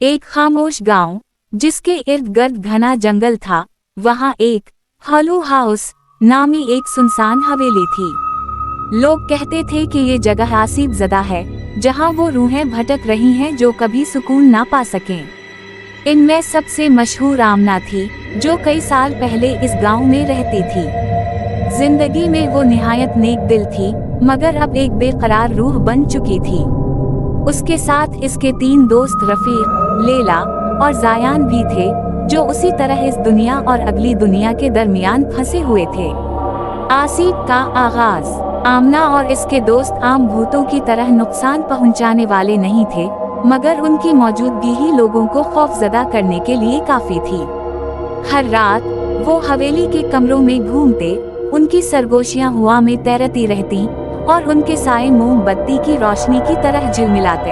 एक खामोश गांव जिसके इर्द गिर्द घना जंगल था, वहां एक हॉलो हाउस नामी एक सुनसान हवेली थी। लोग कहते थे कि ये जगह आसीब ज़दा है, जहां वो रूहें भटक रही हैं जो कभी सुकून ना पा सकें। इनमें सबसे मशहूर आमना थी, जो कई साल पहले इस गांव में रहती थी। जिंदगी में वो निहायत नेक दिल थी, मगर अब एक बेकरार रूह बन चुकी थी। उसके साथ इसके 3 दोस्त रफीक, लैला और जायान भी थे, जो उसी तरह इस दुनिया और अगली दुनिया के दरमियान फंसे हुए थे। आसीब का आगाज। आमना और इसके दोस्त आम भूतों की तरह नुकसान पहुंचाने वाले नहीं थे, मगर उनकी मौजूदगी ही लोगों को खौफजदा करने के लिए काफी थी। हर रात वो हवेली के कमरों में घूमते, उनकी सरगोशियां हवा में तैरती रहती और उनके साए मोमबत्ती की रोशनी की तरह झिलमिलाते।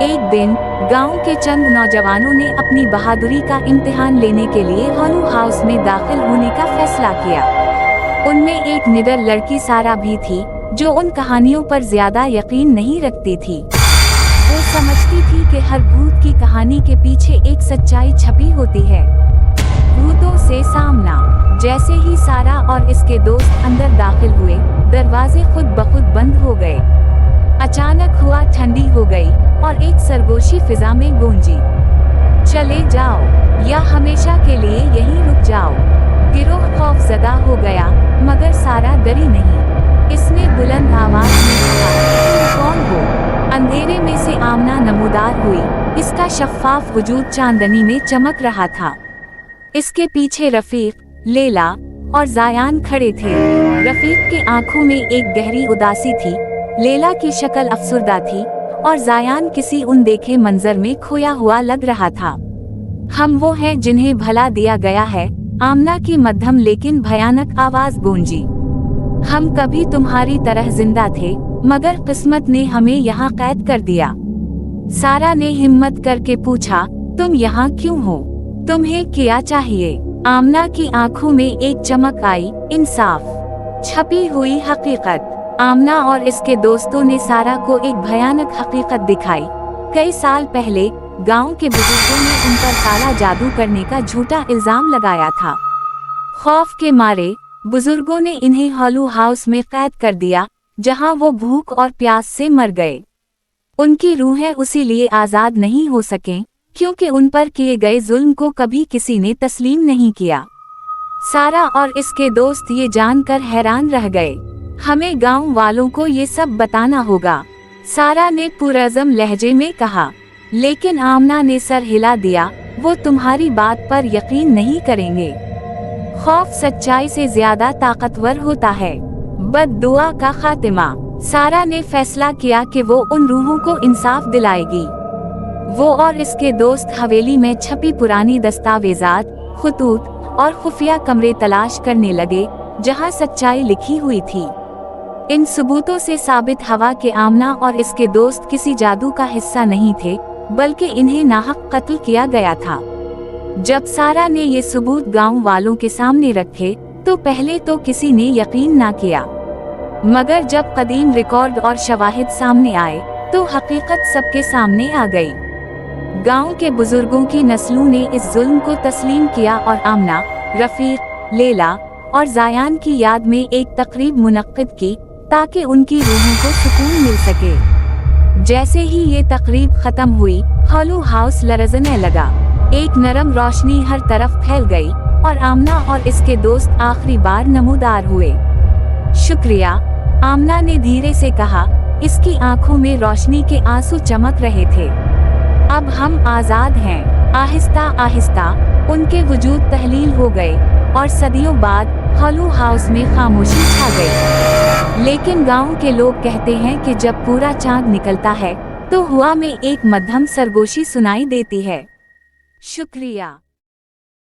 एक दिन गांव के चंद नौजवानों ने अपनी बहादुरी का इम्तिहान लेने के लिए हॉलो हाउस में दाखिल होने का फैसला किया। उनमें एक निडर लड़की सारा भी थी, जो उन कहानियों पर ज्यादा यकीन नहीं रखती थी। वो समझती थी कि हर भूत की कहानी के पीछे एक सच्चाई छपी होती है। भूतों से सामना। जैसे ही सारा और इसके दोस्त अंदर दाखिल हुए, दरवाजे खुद ब खुद बंद हो गए। अचानक हवा ठंडी हो गई और एक सरगोशी फिजा में गूंजी, चले जाओ या हमेशा के लिए यहीं रुक जाओ। गिरोह खौफजदा हो गया, मगर सारा डरी नहीं। इसने बुलंद आवाज में कहा, कौन हो? अंधेरे में से आमना नमूदार हुई। इसका शफ्फाफ वजूद चांदनी में चमक रहा था। इसके पीछे रफीक, लैला और जायान खड़े थे। रफीक की आंखों में एक गहरी उदासी थी, लैला की शक्ल अफसुर्दा थी और जायान किसी अनदेखे मंजर में खोया हुआ लग रहा था। हम वो हैं जिन्हें भला दिया गया है, आमना की मध्यम लेकिन भयानक आवाज गूंजी। हम कभी तुम्हारी तरह जिंदा थे, मगर किस्मत ने हमें यहाँ कैद कर दिया। सारा ने हिम्मत करके पूछा, तुम यहाँ क्यों हो? तुम्हें क्या चाहिए? आमना की आंखों में एक चमक आई, इंसाफ, छपी हुई हकीकत। आमना और इसके दोस्तों ने सारा को एक भयानक हकीकत दिखाई। कई साल पहले गांव के बुजुर्गों ने उन पर काला जादू करने का झूठा इल्जाम लगाया था। खौफ के मारे बुजुर्गों ने इन्हें हॉलो हाउस में कैद कर दिया, जहां वो भूख और प्यास से मर गए। उनकी रूहें उसी लिए आजाद नहीं हो सकें क्योंकि उन पर किए गए जुल्म को कभी किसी ने तस्लीम नहीं किया। सारा और इसके दोस्त ये जानकर हैरान रह गए। हमें गांव वालों को ये सब बताना होगा, सारा ने पुरअज़म लहजे में कहा। लेकिन आमना ने सर हिला दिया, वो तुम्हारी बात पर यकीन नहीं करेंगे। खौफ सच्चाई से ज्यादा ताकतवर होता है। बद्दुआ का खातिमा। सारा ने फैसला किया कि वो उन रूहों को इंसाफ दिलाएगी। वो और इसके दोस्त हवेली में छपी पुरानी दस्तावेजात, खुतूत और खुफिया कमरे तलाश करने लगे, जहां सच्चाई लिखी हुई थी। इन सबूतों से साबित हुआ कि आमना और इसके दोस्त किसी जादू का हिस्सा नहीं थे, बल्कि इन्हें नाहक कत्ल किया गया था। जब सारा ने ये सबूत गांव वालों के सामने रखे, तो पहले तो किसी ने यकीन ना किया, मगर जब कदीम रिकॉर्ड और शवाहिद सामने आए, तो हकीकत सबके सामने आ गई। गांव के बुजुर्गों की नस्लों ने इस जुल्म को तस्लीम किया और आमना, रफीक, लैला और जायान की याद में एक तकरीब मुनक्किद की, ताकि उनकी रूहों को सुकून मिल सके। जैसे ही ये तकरीब खत्म हुई, हॉलो हाउस लरज़ने लगा। एक नरम रोशनी हर तरफ फैल गई और आमना और इसके दोस्त आखिरी बार नमूदार हुए। शुक्रिया, आमना ने धीरे से कहा। इसकी आंखों में रोशनी के आंसू चमक रहे थे। अब हम आजाद हैं। आहिस्ता आहिस्ता उनके वजूद तहलील हो गए और सदियों बाद हॉलो हाउस में खामोशी छा गई। लेकिन गांव के लोग कहते हैं कि जब पूरा चांद निकलता है, तो हवा में एक मध्यम सरगोशी सुनाई देती है। शुक्रिया।